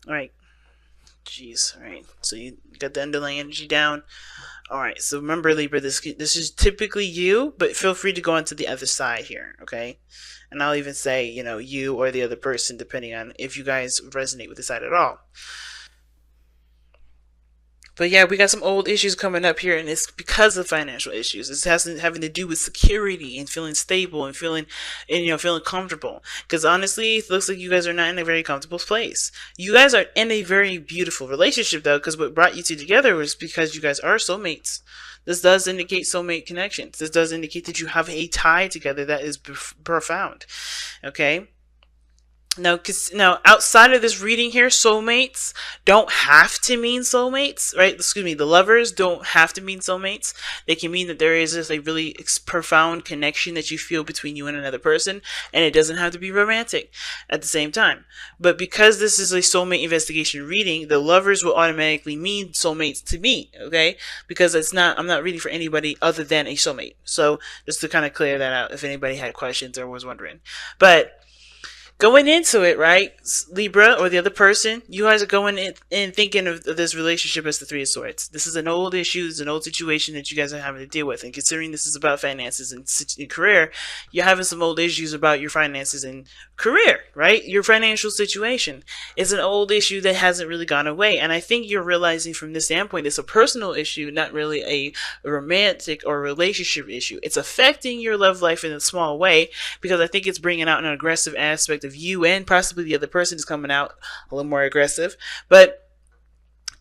All right. Jeez. All right. So you got the underlying energy down. All right. So remember, Libra, this is typically you, but feel free to go on to the other side here. Okay. And I'll even say, you or the other person, depending on if you guys resonate with the side at all. But yeah, we got some old issues coming up here, and it's because of financial issues. This has having to do with security and feeling stable and feeling comfortable. Because honestly, it looks like you guys are not in a very comfortable place. You guys are in a very beautiful relationship though, because what brought you two together was because you guys are soulmates. This does indicate soulmate connections. This does indicate that you have a tie together that is profound. Okay. Now, outside of this reading here, soulmates don't have to mean soulmates, right? Excuse me, the lovers don't have to mean soulmates. They can mean that there is this like really profound connection that you feel between you and another person, and it doesn't have to be romantic at the same time. But because this is a soulmate investigation reading, the lovers will automatically mean soulmates to me, okay? Because I'm not reading for anybody other than a soulmate. So just to kind of clear that out if anybody had questions or was wondering. But going into it, right, Libra or the other person, you guys are going in thinking of this relationship as the Three of Swords. This is an old issue, it's an old situation that you guys are having to deal with. And considering this is about finances and career, you're having some old issues about your finances and career, right? Your financial situation is an old issue that hasn't really gone away. And I think you're realizing from this standpoint, it's a personal issue, not really a romantic or relationship issue. It's affecting your love life in a small way because I think it's bringing out an aggressive aspect of you, and possibly the other person is coming out a little more aggressive. But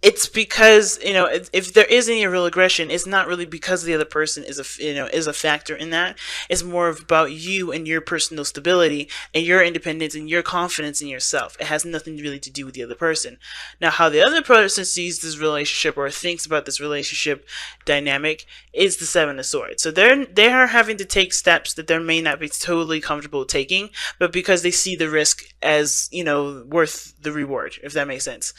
it's because if there is any real aggression, it's not really because the other person is a factor in that. It's more about you and your personal stability and your independence and your confidence in yourself. It has nothing really to do with the other person. Now, how the other person sees this relationship or thinks about this relationship dynamic is the Seven of Swords. So they are having to take steps that they may not be totally comfortable taking, but because they see the risk as worth the reward, if that makes sense.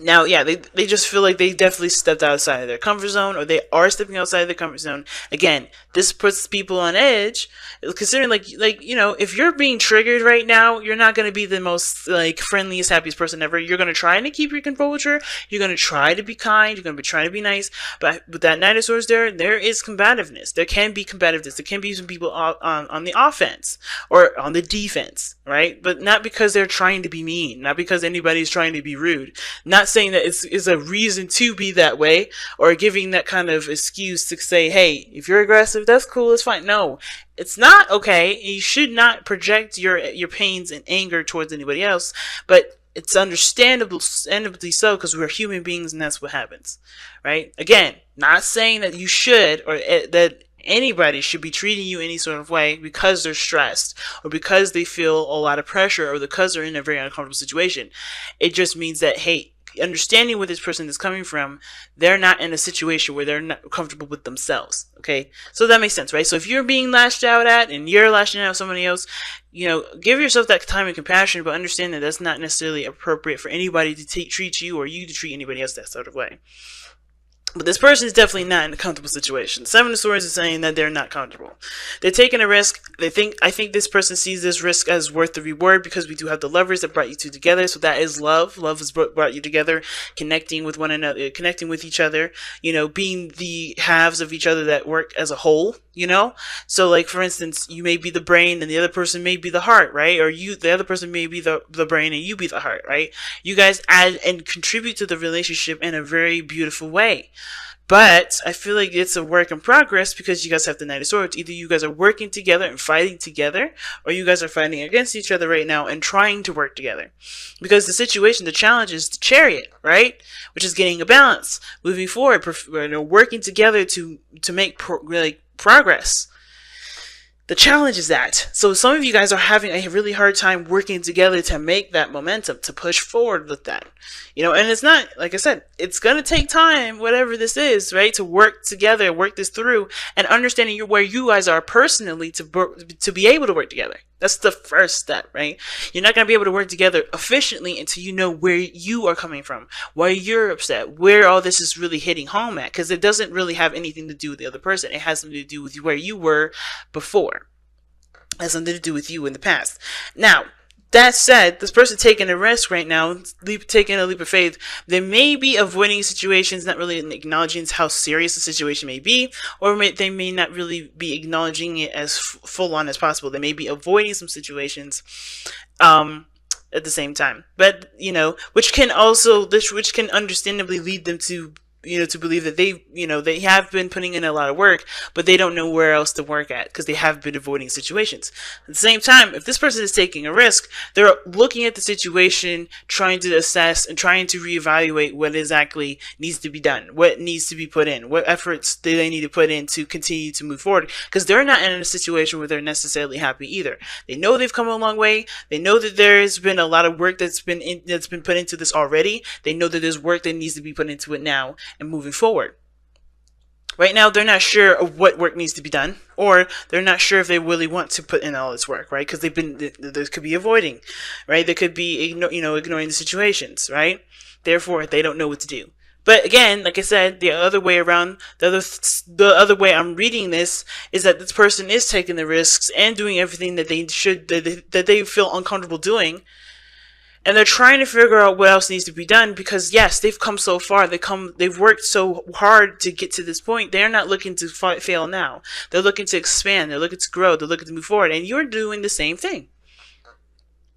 Now, yeah, they just feel like they definitely stepped outside of their comfort zone, or they are stepping outside of their comfort zone. Again, this puts people on edge, considering if you're being triggered right now, you're not going to be the most friendliest, happiest person ever. You're going to try to keep your composure. You're going to try to be kind. You're going to be trying to be nice. But with that Knight of Swords there is combativeness. There can be combativeness. There can be some people on the offense or on the defense, right? But not because they're trying to be mean, not because anybody's trying to be rude, not saying that it's a reason to be that way or giving that kind of excuse to say, hey, if you're aggressive, that's cool, it's fine. No, it's not okay. You should not project your pains and anger towards anybody else, but it's understandably so, because we're human beings and that's what happens, right? Again, not saying that you should or that anybody should be treating you any sort of way because they're stressed or because they feel a lot of pressure or because they're in a very uncomfortable situation. It just means that, hey, understanding where this person is coming from, they're not in a situation where they're not comfortable with themselves. Okay, so that makes sense, right? So if you're being lashed out at and you're lashing out at somebody else, give yourself that time and compassion, but understand that that's not necessarily appropriate for anybody to treat you or you to treat anybody else that sort of way. But this person is definitely not in a comfortable situation. Seven of Swords is saying that they're not comfortable. They're taking a risk. I think this person sees this risk as worth the reward because we do have the lovers that brought you two together. So that is love. Love has brought you together, connecting with one another, connecting with each other, being the halves of each other that work as a whole, So like, for instance, you may be the brain and the other person may be the heart, right? Or the other person may be the brain and you be the heart, right? You guys add and contribute to the relationship in a very beautiful way. But I feel like it's a work in progress because you guys have the Knight of Swords. Either you guys are working together and fighting together, or you guys are fighting against each other right now and trying to work together. Because the challenge is the Chariot, right? Which is getting a balance, moving forward, working together to make progress. The challenge is that. So some of you guys are having a really hard time working together to make that momentum, to push forward with that. And it's not, like I said, it's going to take time, whatever this is, right? To work together, work this through, and understanding where you guys are personally to be able to work together. That's the first step, right? You're not going to be able to work together efficiently until you know where you are coming from, why you're upset, where all this is really hitting home at, because it doesn't really have anything to do with the other person. It has something to do with where you were before. It has something to do with you in the past. Now, That said, this person taking a risk right now, taking a leap of faith, they may be avoiding situations, not really acknowledging how serious the situation may be, or they may not really be acknowledging it as full on as possible. They may be avoiding some situations at the same time. But, which can understandably lead them to to believe that they have been putting in a lot of work, but they don't know where else to work at because they have been avoiding situations. At the same time, if this person is taking a risk, they're looking at the situation, trying to assess and trying to reevaluate what exactly needs to be done, what needs to be put in, what efforts do they need to put in to continue to move forward, because they're not in a situation where they're necessarily happy either. They know they've come a long way. They know that there's been a lot of work that's been put into this already. They know that there's work that needs to be put into it now and moving forward. Right now, they're not sure of what work needs to be done, or they're not sure if they really want to put in all this work, right? Because they could be avoiding, right? They could be, ignoring the situations, right? Therefore, they don't know what to do. But again, like I said, the other way around, the other way I'm reading this is that this person is taking the risks and doing everything that they should, that they feel uncomfortable doing. And they're trying to figure out what else needs to be done because, yes, they've come so far. They've worked so hard to get to this point. They're not looking to fail now. They're looking to expand. They're looking to grow. They're looking to move forward. And you're doing the same thing.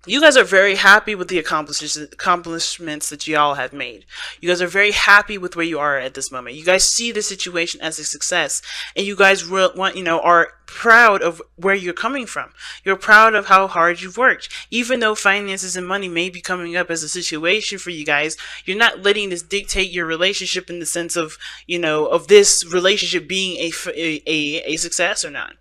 You guys are very happy with the accomplishments that y'all have made. You guys are very happy with where you are at this moment. You guys see the situation as a success, and you guys are proud of where you're coming from. You're proud of how hard you've worked. Even though finances and money may be coming up as a situation for you guys, you're not letting this dictate your relationship in the sense of, of this relationship being a success or not.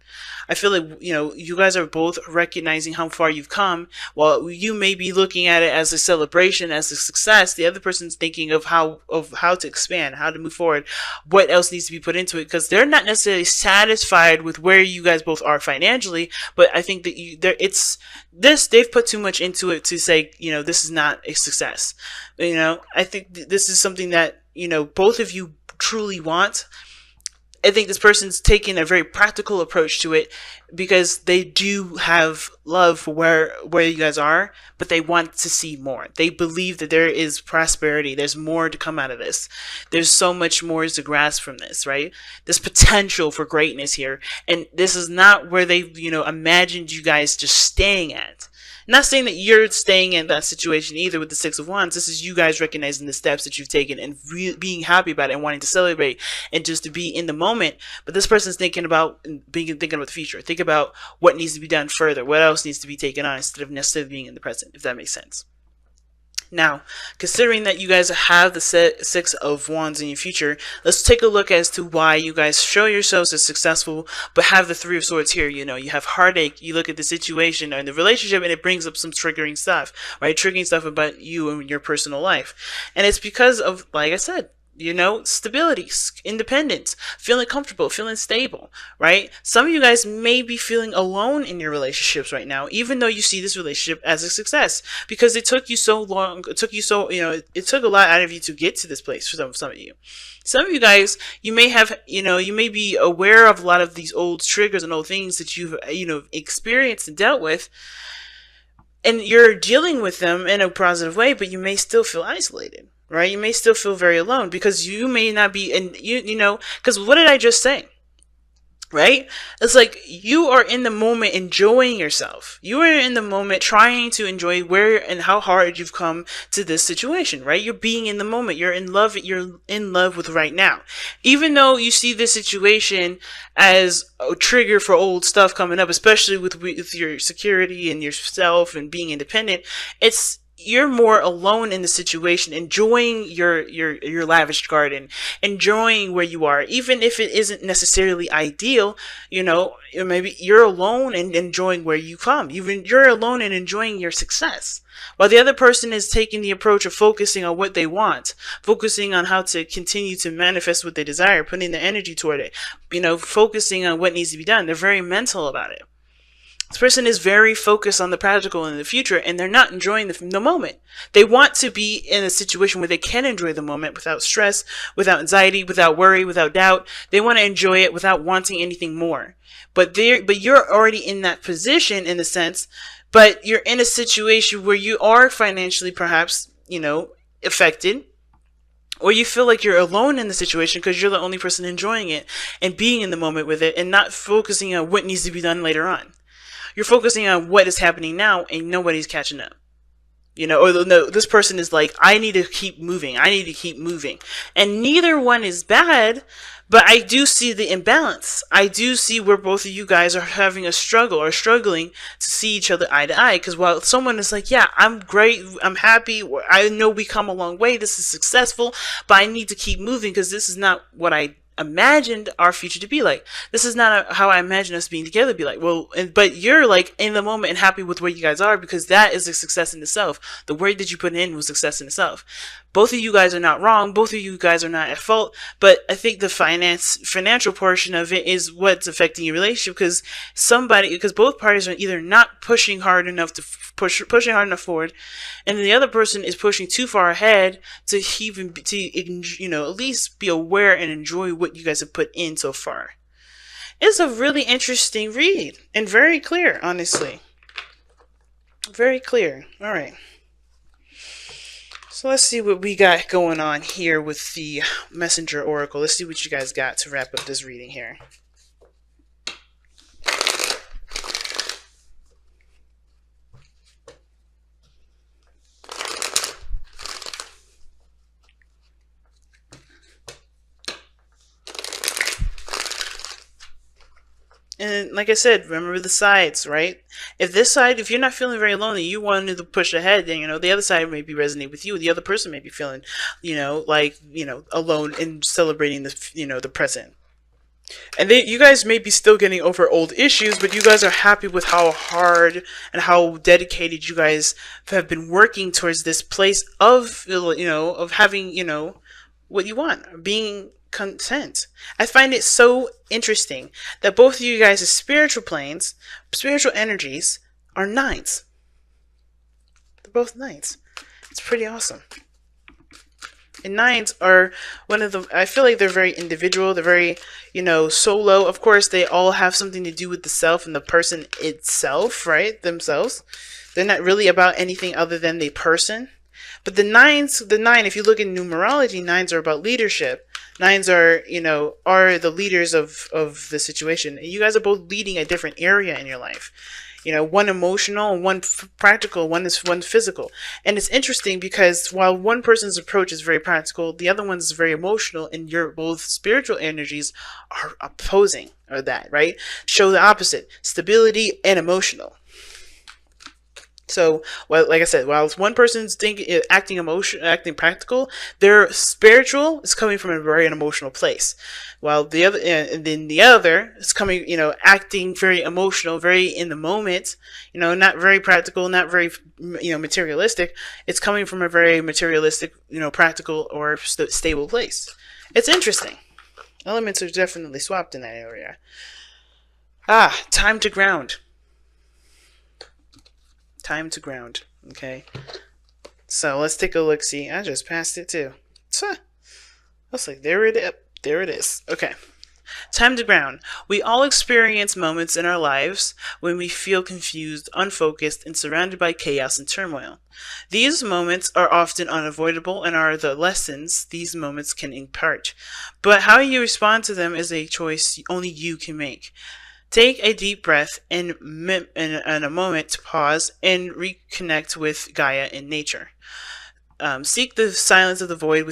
I feel like, you guys are both recognizing how far you've come. While you may be looking at it as a celebration, as a success, the other person's thinking of how to expand, how to move forward, what else needs to be put into it, because they're not necessarily satisfied with where you guys both are financially, but I think that they've put too much into it to say, this is not a success. I think this is something that, both of you truly want. I think this person's taking a very practical approach to it because they do have love for where you guys are, but they want to see more. They believe that there is prosperity. There's more to come out of this. There's so much more to grasp from this, right? There's potential for greatness here. And this is not where they, imagined you guys just staying at. I'm not saying that you're staying in that situation either with the Six of Wands. This is you guys recognizing the steps that you've taken and being happy about it and wanting to celebrate and just to be in the moment. But this person's thinking about the future. Think about what needs to be done further. What else needs to be taken on instead of necessarily being in the present, if that makes sense. Now, considering that you guys have the Six of Wands in your future, let's take a look as to why you guys show yourselves as successful, but have the Three of Swords here. You have heartache, you look at the situation and the relationship, and it brings up some triggering stuff, right? Triggering stuff about you and your personal life. And it's because of, like I said, stability, independence, feeling comfortable, feeling stable, right? Some of you guys may be feeling alone in your relationships right now, even though you see this relationship as a success, because it took you so long, it took a lot out of you to get to this place for some of you. Some of you guys, you may have, you may be aware of a lot of these old triggers and old things that you've, experienced and dealt with, and you're dealing with them in a positive way, but you may still feel isolated. Right? You may still feel very alone because you may not be, and because what did I just say? Right? It's like you are in the moment enjoying yourself. You are in the moment trying to enjoy where and how hard you've come to this situation, right? You're being in the moment. You're in love with right now. Even though you see this situation as a trigger for old stuff coming up, especially with your security and yourself and being independent, you're more alone in the situation, enjoying your lavish garden, enjoying where you are, even if it isn't necessarily ideal. Maybe you're alone and enjoying where you come. You're alone and enjoying your success, while the other person is taking the approach of focusing on what they want, focusing on how to continue to manifest what they desire, putting the energy toward it, focusing on what needs to be done. They're very mental about it. This person is very focused on the practical and the future, and they're not enjoying the moment. They want to be in a situation where they can enjoy the moment without stress, without anxiety, without worry, without doubt. They want to enjoy it without wanting anything more. But you're already in that position in a sense, but you're in a situation where you are financially perhaps, affected, or you feel like you're alone in the situation because you're the only person enjoying it and being in the moment with it and not focusing on what needs to be done later on. You're focusing on what is happening now and nobody's catching up. Or no, this person is like, I need to keep moving. I need to keep moving. And neither one is bad, but I do see the imbalance. I do see where both of you guys are having a struggle or struggling to see each other eye to eye. Because while someone is like, yeah, I'm great, I'm happy, I know we come a long way, this is successful, but I need to keep moving because this is not what I imagined our future to be like. This is not how I imagine us being together to be like. Well, but you're like in the moment and happy with where you guys are because that is a success in itself. The work that you put in was success in itself. Both of you guys are not wrong. Both of you guys are not at fault. But I think the financial portion of it is what's affecting your relationship because both parties are either not pushing hard enough to pushing hard enough forward, and the other person is pushing too far ahead to even at least be aware and enjoy what you guys have put in so far. It's a really interesting read and very clear, honestly. Very clear. All right. So let's see what we got going on here with the Messenger Oracle. Let's see what you guys got to wrap up this reading here. And like I said, remember the sides, right? If you're not feeling very lonely, you wanted to push ahead, then, the other side maybe resonate with you. The other person may be feeling, alone and celebrating the present. And you guys may be still getting over old issues, but you guys are happy with how hard and how dedicated you guys have been working towards this place of having, what you want, being content. I find it so interesting that both of you guys' spiritual planes, spiritual energies, are nines. They're both nines. It's pretty awesome. And nines are I feel like they're very individual. They're very, solo. Of course, they all have something to do with the self and the person itself, right? Themselves. They're not really about anything other than the person. But the nine, if you look in numerology, nines are about leadership. Nines are the leaders of the situation. And you guys are both leading a different area in your life. One emotional, one practical, one physical. And it's interesting because while one person's approach is very practical, the other one's very emotional, and your both spiritual energies are opposing or that, right? Show the opposite, stability and emotional. So, like I said, while one person's acting practical, their spiritual is coming from a very emotional place. While the other, and then the other is coming, acting very emotional, very in the moment, not very practical, not very, materialistic. It's coming from a very materialistic, practical or stable place. It's interesting. Elements are definitely swapped in that area. Time to ground. Time to ground. Okay. So let's take a look. See, I just passed it too. I was like, there it is. There it is. Okay. Time to ground. We all experience moments in our lives when we feel confused, unfocused, and surrounded by chaos and turmoil. These moments are often unavoidable and are the lessons these moments can impart. But how you respond to them is a choice only you can make. Take a deep breath and a moment to pause and reconnect with Gaia and nature. Seek the silence of the void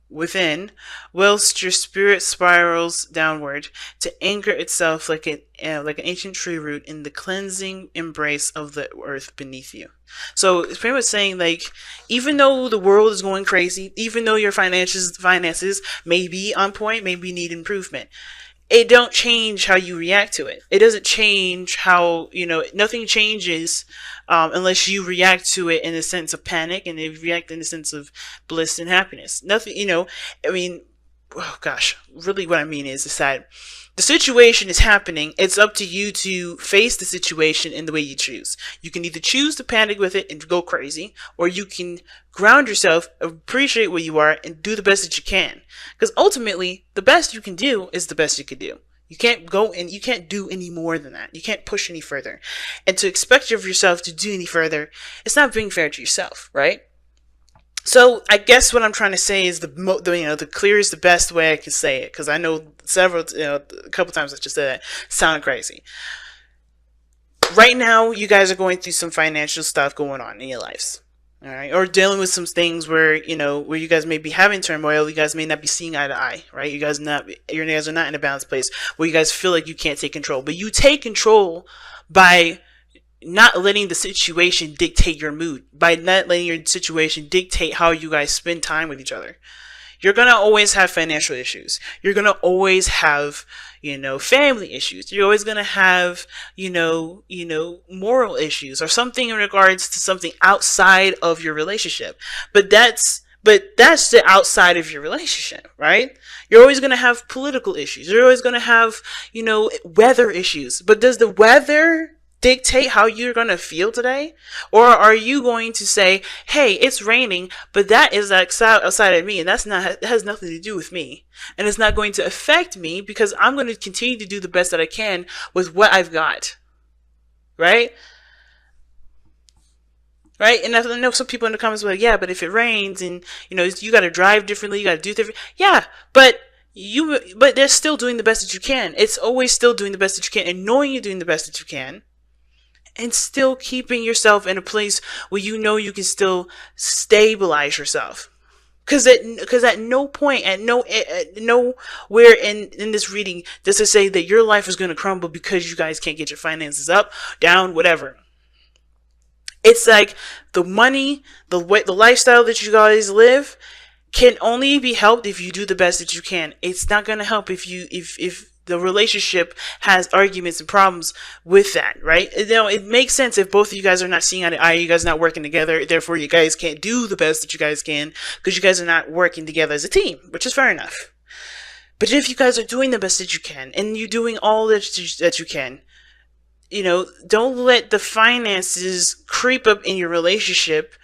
within, whilst your spirit spirals downward to anchor itself like an ancient tree root in the cleansing embrace of the earth beneath you. So it's pretty much saying, like, even though the world is going crazy, even though your finances may be on point, maybe need improvement, it don't change how you react to it. It doesn't change how, nothing changes unless you react to it in a sense of panic and you react in a sense of bliss and happiness. Nothing, really what I mean is that the situation is happening. It's up to you to face the situation in the way you choose. You can either choose to panic with it and go crazy, or you can ground yourself, appreciate where you are, and do the best that you can. Because ultimately, the best you can do is the best you can do. You can't go and you can't do any more than that. You can't push any further. And to expect of yourself to do any further, it's not being fair to yourself, right? So I guess what I'm trying to say is the clearest, the best way I can say it, because I know a couple times I just said that sounded crazy. Right now, you guys are going through some financial stuff going on in your lives. All right, or dealing with some things where you guys may be having turmoil. You guys may not be seeing eye to eye, right? You guys are not in a balanced place where you guys feel like you can't take control, but you take control by not letting the situation dictate your mood, by not letting your situation dictate how you guys spend time with each other. You're gonna always have financial issues. You're gonna always have, family issues. You're always gonna have, moral issues or something in regards to something outside of your relationship. But that's the outside of your relationship, right? You're always going to have political issues. You're always going to have, weather issues. But does the weather dictate how you're going to feel today? Or are you going to say, hey, it's raining, but that is outside of me, and that has nothing to do with me. And it's not going to affect me because I'm going to continue to do the best that I can with what I've got. Right? Right? And I know some people in the comments were like, yeah, but if it rains and, you got to drive differently, you got to do different. Yeah, but they're still doing the best that you can. It's always still doing the best that you can, and knowing you're doing the best that you can, and still keeping yourself in a place where you can still stabilize yourself. Because at no point, nowhere in this reading does it say that your life is going to crumble because you guys can't get your finances up, down, whatever. It's like the money, the lifestyle that you guys live can only be helped if you do the best that you can. It's not going to help if the relationship has arguments and problems with that, right? It makes sense if both of you guys are not seeing eye to eye, you guys are not working together, therefore you guys can't do the best that you guys can because you guys are not working together as a team, which is fair enough. But if you guys are doing the best that you can and you're doing all that you can, don't let the finances creep up in your relationship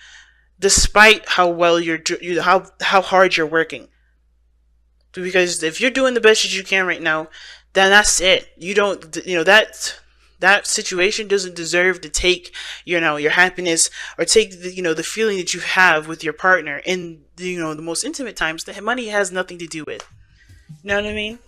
despite how well how hard you're working. Because if you're doing the best that you can right now, then that's it. You don't, that situation doesn't deserve to take, your happiness or take the feeling that you have with your partner in the most intimate times that money has nothing to do with. You know what I mean?